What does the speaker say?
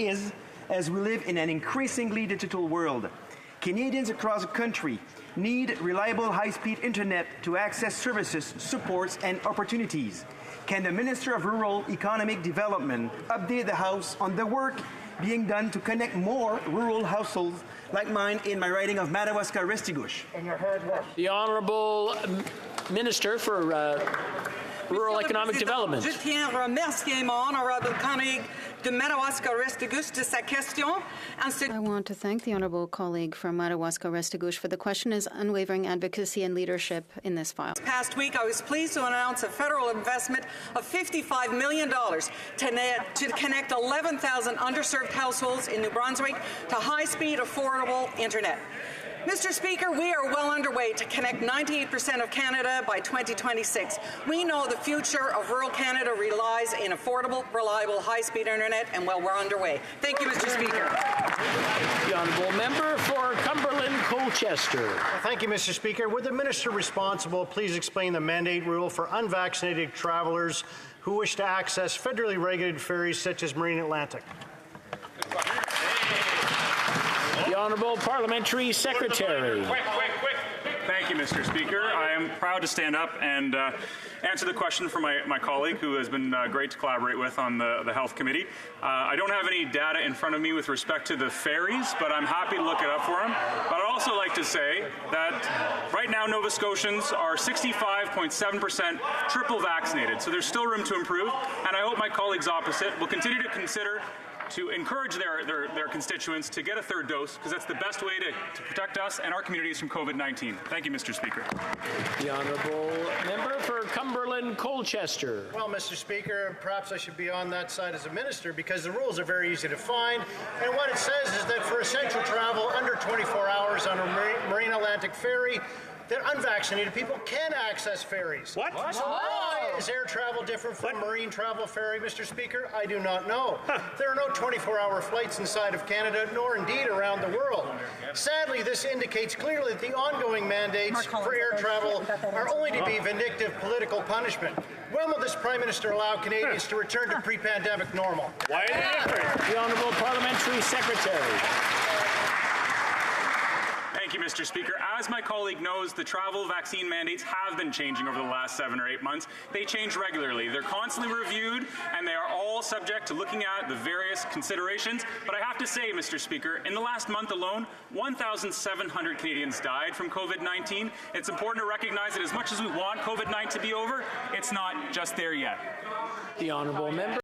is as we live in an increasingly digital world. Canadians across the country need reliable high-speed internet to access services, supports, and opportunities. Can the Minister of Rural Economic Development update the House on the work being done to connect more rural households like mine in my riding of Madawaska-Restigouche? The Honourable Minister for Rural Economic Development. Je tiens à remercier mon honorable colleague de Madawaska-Restigouche de sa question. I want to thank the honourable colleague from Madawaska-Restigouche for the question, his unwavering advocacy and leadership in this file. This past week, I was pleased to announce a federal investment of $55 million to connect 11,000 underserved households in New Brunswick to high-speed, affordable internet. Mr. Speaker, we are well underway to connect 98% of Canada by 2026. We know the future of rural Canada relies in affordable, reliable, high-speed internet, and well, we're underway. Thank you, Mr. Speaker. The Honourable Member for Cumberland-Colchester. Thank you, Mr. Speaker. Would the Minister responsible please explain the mandate rule for unvaccinated travellers who wish to access federally regulated ferries such as Marine Atlantic? The Honourable Parliamentary Secretary. Quick. Thank you, Mr. Speaker. I am proud to stand up and answer the question from my colleague, who has been great to collaborate with on the Health Committee. I don't have any data in front of me with respect to the ferries, but I'm happy to look it up for him. But I'd also like to say that right now Nova Scotians are 65.7% triple vaccinated, so there's still room to improve, and I hope my colleagues opposite will continue to consider to encourage their constituents to get a third dose, because that's the best way to protect us and our communities from COVID-19. Thank you, Mr. Speaker. The Honourable Member for Cumberland-Colchester. Well, Mr. Speaker, perhaps I should be on that side as a minister, because the rules are very easy to find, and what it says is that for essential travel under 24 hours on a Marine Atlantic ferry, that unvaccinated people can access ferries. What? So why is air travel different from marine travel ferry, Mr. Speaker? I do not know. There are no 24-hour flights inside of Canada, nor indeed around the world. Sadly, this indicates clearly that the ongoing mandates for air travel are only to be vindictive political punishment. When will this Prime Minister allow Canadians to return to pre-pandemic normal? Why the Honourable Parliamentary Secretary. Thank you, Mr. Speaker. As my colleague knows, the travel vaccine mandates have been changing over the last 7 or 8 months. They change regularly. They're constantly reviewed, and they are all subject to looking at the various considerations. But I have to say, Mr. Speaker, in the last month alone, 1,700 Canadians died from COVID-19. It's important to recognize that as much as we want COVID-19 to be over, it's not just there yet. The Honourable Member.